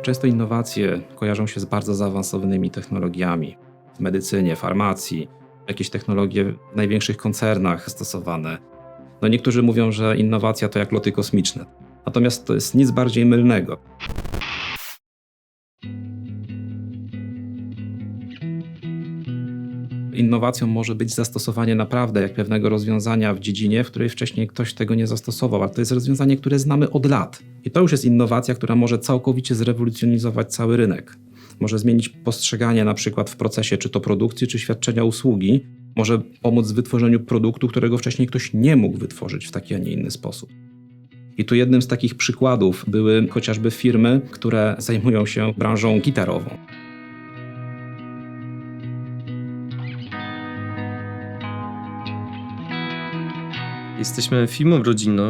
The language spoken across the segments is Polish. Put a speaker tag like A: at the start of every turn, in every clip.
A: Często innowacje kojarzą się z bardzo zaawansowanymi technologiami w medycynie, farmacji, jakieś technologie w największych koncernach stosowane. No niektórzy mówią, że innowacja to jak loty kosmiczne. Natomiast to jest nic bardziej mylnego. Innowacją może być zastosowanie naprawdę jak pewnego rozwiązania w dziedzinie, w której wcześniej ktoś tego nie zastosował, ale to jest rozwiązanie, które znamy od lat. I to już jest innowacja, która może całkowicie zrewolucjonizować cały rynek. Może zmienić postrzeganie na przykład w procesie czy to produkcji, czy świadczenia usługi. Może pomóc w wytworzeniu produktu, którego wcześniej ktoś nie mógł wytworzyć w taki, a nie inny sposób. I tu jednym z takich przykładów były chociażby firmy, które zajmują się branżą gitarową.
B: Jesteśmy firmą rodzinną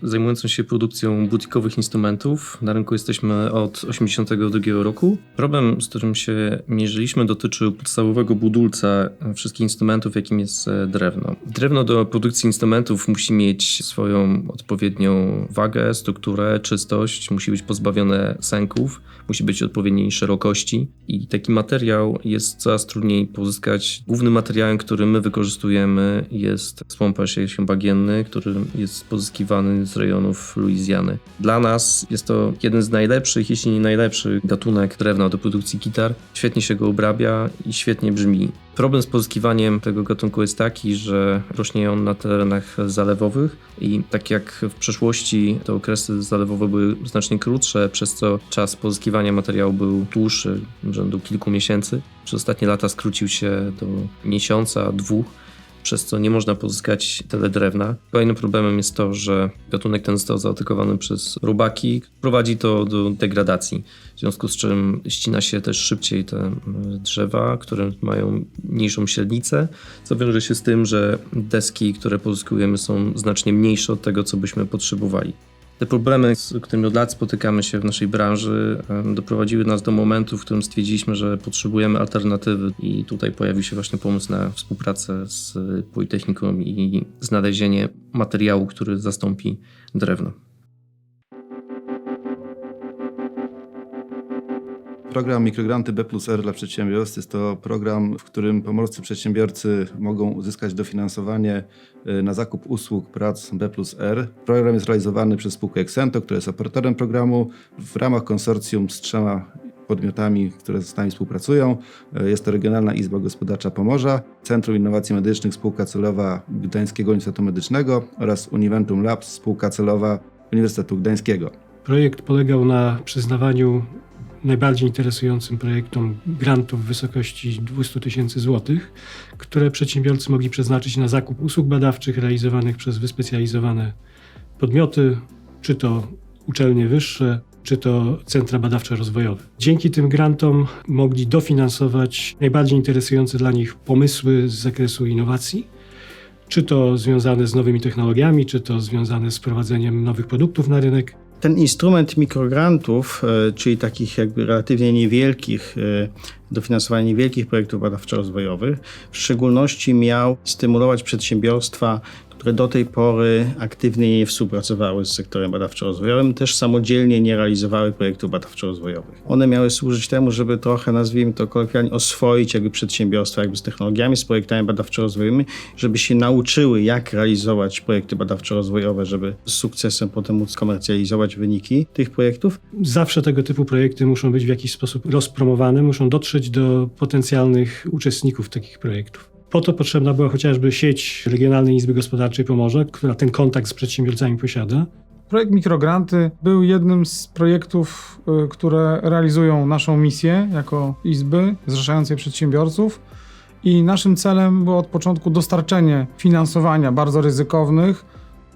B: zajmującą się produkcją butikowych instrumentów. Na rynku jesteśmy od 1982 roku. Problem, z którym się mierzyliśmy, dotyczył podstawowego budulca wszystkich instrumentów, jakim jest drewno. Drewno do produkcji instrumentów musi mieć swoją odpowiednią wagę, strukturę, czystość, musi być pozbawione sęków, musi być odpowiedniej szerokości i taki materiał jest coraz trudniej pozyskać. Głównym materiałem, który my wykorzystujemy, jest słom się bagienny, który jest pozyskiwany z rejonów Luizjany. Dla nas jest to jeden z najlepszych, jeśli nie najlepszy gatunek drewna do produkcji gitar. Świetnie się go obrabia i świetnie brzmi. Problem z pozyskiwaniem tego gatunku jest taki, że rośnie on na terenach zalewowych i tak jak w przeszłości te okresy zalewowe były znacznie krótsze, przez co czas pozyskiwania materiału był dłuższy, rzędu kilku miesięcy. Przez ostatnie lata skrócił się do miesiąca, 2, przez co nie można pozyskać tyle drewna. Kolejnym problemem jest to, że gatunek ten został zaatakowany przez robaki. Prowadzi to do degradacji, w związku z czym ścina się też szybciej te drzewa, które mają mniejszą średnicę, co wiąże się z tym, że deski, które pozyskujemy, są znacznie mniejsze od tego, co byśmy potrzebowali. Te problemy, z którymi od lat spotykamy się w naszej branży, doprowadziły nas do momentu, w którym stwierdziliśmy, że potrzebujemy alternatywy i tutaj pojawił się właśnie pomysł na współpracę z Politechniką i znalezienie materiału, który zastąpi drewno.
C: Program Mikrogranty B+R dla przedsiębiorstw jest to program, w którym pomorscy przedsiębiorcy mogą uzyskać dofinansowanie na zakup usług prac B+R. Program jest realizowany przez spółkę Exento, która jest operatorem programu w ramach konsorcjum z 3 podmiotami, które z nami współpracują. Jest to Regionalna Izba Gospodarcza Pomorza, Centrum Innowacji Medycznych Spółka Celowa Gdańskiego Uniwersytetu Medycznego oraz Univentum Labs Spółka Celowa Uniwersytetu Gdańskiego.
D: Projekt polegał na przyznawaniu najbardziej interesującym projektom grantów w wysokości 200 000 złotych, które przedsiębiorcy mogli przeznaczyć na zakup usług badawczych realizowanych przez wyspecjalizowane podmioty, czy to uczelnie wyższe, czy to centra badawczo-rozwojowe. Dzięki tym grantom mogli dofinansować najbardziej interesujące dla nich pomysły z zakresu innowacji, czy to związane z nowymi technologiami, czy to związane z wprowadzeniem nowych produktów na rynek.
E: Ten instrument mikrograntów, czyli takich jakby relatywnie niewielkich, dofinansowania niewielkich projektów badawczo-rozwojowych, w szczególności miał stymulować przedsiębiorstwa, które do tej pory aktywnie nie współpracowały z sektorem badawczo-rozwojowym, też samodzielnie nie realizowały projektów badawczo-rozwojowych. One miały służyć temu, żeby trochę, nazwijmy to kolokwialnie, oswoić jakby przedsiębiorstwa jakby z technologiami, z projektami badawczo-rozwojowymi, żeby się nauczyły, jak realizować projekty badawczo-rozwojowe, żeby z sukcesem potem móc komercjalizować wyniki tych projektów.
D: Zawsze tego typu projekty muszą być w jakiś sposób rozpromowane, muszą dotrzeć do potencjalnych uczestników takich projektów. Po to potrzebna była chociażby sieć Regionalnej Izby Gospodarczej Pomorza, która ten kontakt z przedsiębiorcami posiada.
F: Projekt Mikrogranty był jednym z projektów, które realizują naszą misję jako Izby zrzeszającej przedsiębiorców i naszym celem było od początku dostarczenie finansowania bardzo ryzykownych,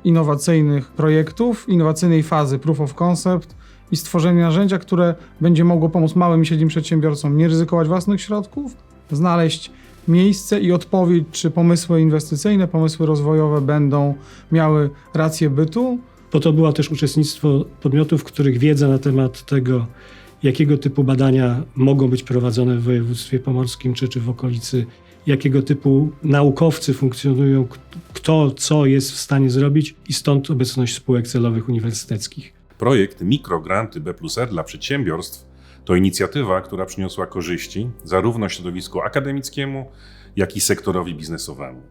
F: innowacyjnych projektów, innowacyjnej fazy proof of concept i stworzenie narzędzia, które będzie mogło pomóc małym i średnim przedsiębiorcom nie ryzykować własnych środków, znaleźć miejsce i odpowiedź, czy pomysły inwestycyjne, pomysły rozwojowe będą miały rację bytu.
D: Po to było też uczestnictwo podmiotów, których wiedza na temat tego, jakiego typu badania mogą być prowadzone w województwie pomorskim czy w okolicy, jakiego typu naukowcy funkcjonują, kto co jest w stanie zrobić i stąd obecność spółek celowych uniwersyteckich.
G: Projekt Mikrogranty B+R dla przedsiębiorstw To inicjatywa, która przyniosła korzyści zarówno środowisku akademickiemu, jak i sektorowi biznesowemu.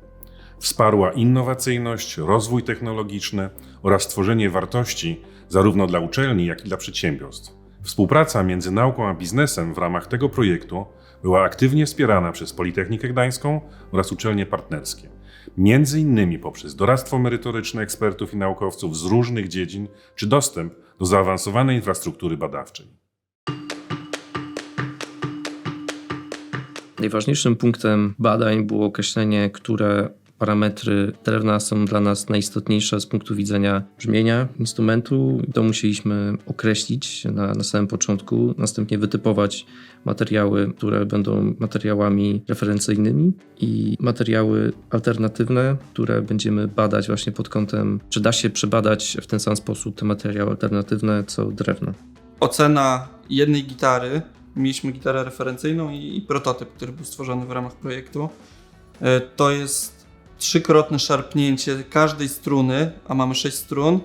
G: Wsparła innowacyjność, rozwój technologiczny oraz tworzenie wartości zarówno dla uczelni, jak i dla przedsiębiorstw. Współpraca między nauką a biznesem w ramach tego projektu była aktywnie wspierana przez Politechnikę Gdańską oraz uczelnie partnerskie. Między innymi poprzez doradztwo merytoryczne ekspertów i naukowców z różnych dziedzin, czy dostęp do zaawansowanej infrastruktury badawczej.
B: Najważniejszym punktem badań było określenie, które parametry drewna są dla nas najistotniejsze z punktu widzenia brzmienia instrumentu. To musieliśmy określić na samym początku, następnie wytypować materiały, które będą materiałami referencyjnymi i materiały alternatywne, które będziemy badać właśnie pod kątem, czy da się przebadać w ten sam sposób te materiały alternatywne, co drewno.
H: Ocena jednej gitary. Mieliśmy gitarę referencyjną i prototyp, który był stworzony w ramach projektu. To jest 3-krotne szarpnięcie każdej struny, a mamy 6 strun.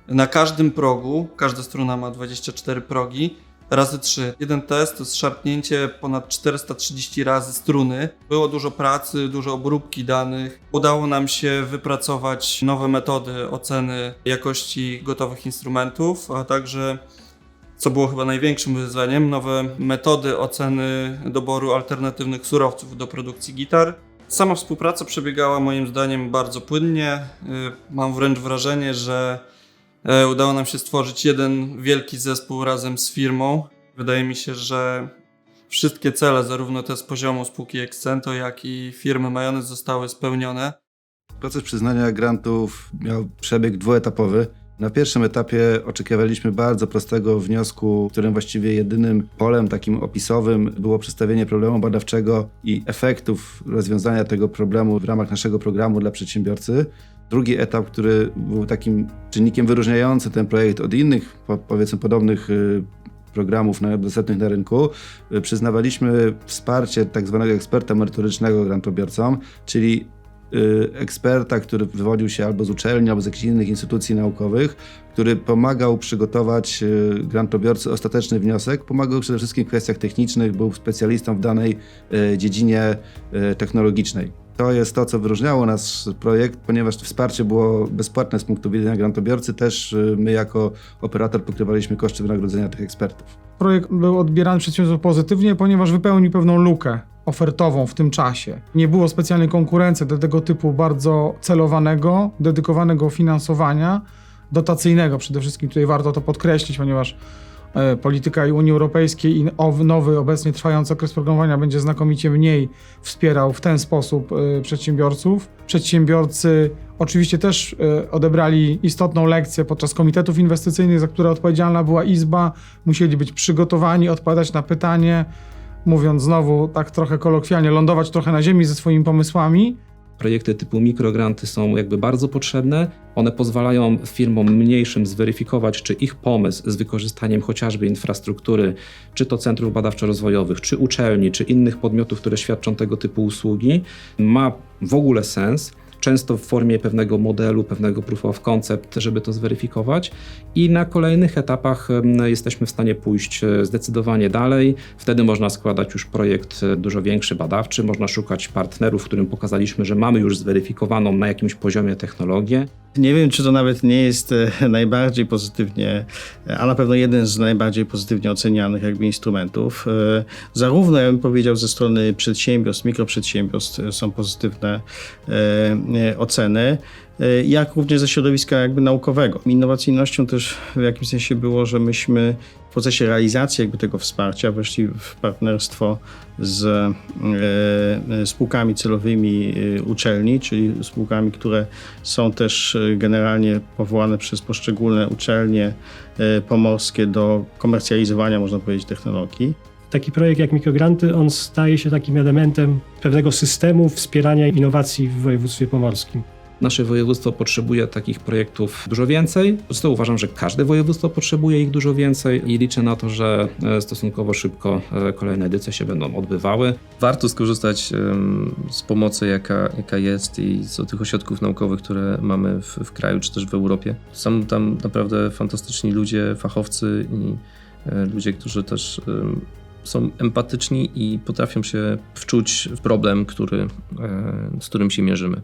H: Na każdym progu, każda struna ma 24 progi, razy 3. Jeden test to jest szarpnięcie ponad 430 razy struny. Było dużo pracy, dużo obróbki danych. Udało nam się wypracować nowe metody oceny jakości gotowych instrumentów, a także, co było chyba największym wyzwaniem, nowe metody oceny doboru alternatywnych surowców do produkcji gitar. Sama współpraca przebiegała moim zdaniem bardzo płynnie. Mam wręcz wrażenie, że udało nam się stworzyć jeden wielki zespół razem z firmą. Wydaje mi się, że wszystkie cele, zarówno te z poziomu spółki Excento, jak i firmy Majonez, zostały spełnione.
C: Proces przyznania grantów miał przebieg dwuetapowy. Na pierwszym etapie oczekiwaliśmy bardzo prostego wniosku, w którym właściwie jedynym polem takim opisowym było przedstawienie problemu badawczego i efektów rozwiązania tego problemu w ramach naszego programu dla przedsiębiorcy. Drugi etap, który był takim czynnikiem wyróżniającym ten projekt od innych, powiedzmy, podobnych programów dostępnych na rynku, przyznawaliśmy wsparcie tak zwanego eksperta merytorycznego grantobiorcom, czyli eksperta, który wywodził się albo z uczelni, albo z jakichś innych instytucji naukowych, który pomagał przygotować grantobiorcy ostateczny wniosek, pomagał przede wszystkim w kwestiach technicznych, był specjalistą w danej dziedzinie technologicznej. To jest to, co wyróżniało nasz projekt, ponieważ wsparcie było bezpłatne z punktu widzenia grantobiorcy, też my jako operator pokrywaliśmy koszty wynagrodzenia tych ekspertów.
F: Projekt był odbierany przez przedsiębiorców pozytywnie, ponieważ wypełnił pewną lukę ofertową w tym czasie. Nie było specjalnej konkurencji do tego typu bardzo celowanego, dedykowanego finansowania, dotacyjnego przede wszystkim. Tutaj warto to podkreślić, ponieważ polityka i Unii Europejskiej i nowy, obecnie trwający okres programowania będzie znakomicie mniej wspierał w ten sposób przedsiębiorców. Przedsiębiorcy oczywiście też odebrali istotną lekcję podczas komitetów inwestycyjnych, za które odpowiedzialna była Izba. Musieli być przygotowani, odpowiadać na pytanie, mówiąc znowu tak trochę kolokwialnie, lądować trochę na ziemi ze swoimi pomysłami.
A: Projekty typu mikrogranty są jakby bardzo potrzebne. One pozwalają firmom mniejszym zweryfikować, czy ich pomysł z wykorzystaniem chociażby infrastruktury, czy to centrów badawczo-rozwojowych, czy uczelni, czy innych podmiotów, które świadczą tego typu usługi, ma w ogóle sens. Często w formie pewnego modelu, pewnego proof of concept, żeby to zweryfikować. I na kolejnych etapach jesteśmy w stanie pójść zdecydowanie dalej. Wtedy można składać już projekt dużo większy, badawczy. Można szukać partnerów, którym pokazaliśmy, że mamy już zweryfikowaną na jakimś poziomie technologię.
E: Nie wiem, czy to nawet nie jest najbardziej pozytywnie, a na pewno jeden z najbardziej pozytywnie ocenianych jakby instrumentów. Zarówno, ja bym powiedział, ze strony przedsiębiorstw, mikroprzedsiębiorstw są pozytywne oceny, jak również ze środowiska jakby naukowego. Innowacyjnością też w jakimś sensie było, że myśmy w procesie realizacji jakby tego wsparcia weszli w partnerstwo z spółkami celowymi uczelni, czyli spółkami, które są też generalnie powołane przez poszczególne uczelnie pomorskie do komercjalizowania, można powiedzieć, technologii.
D: Taki projekt jak mikrogranty, on staje się takim elementem pewnego systemu wspierania innowacji w województwie pomorskim.
A: Nasze województwo potrzebuje takich projektów dużo więcej. Zresztą uważam, że każde województwo potrzebuje ich dużo więcej i liczę na to, że stosunkowo szybko kolejne edycje się będą odbywały.
B: Warto skorzystać z pomocy, jaka jest i z tych ośrodków naukowych, które mamy w kraju czy też w Europie. Są tam naprawdę fantastyczni ludzie, fachowcy i ludzie, którzy też są empatyczni i potrafią się wczuć w problem, z którym się mierzymy.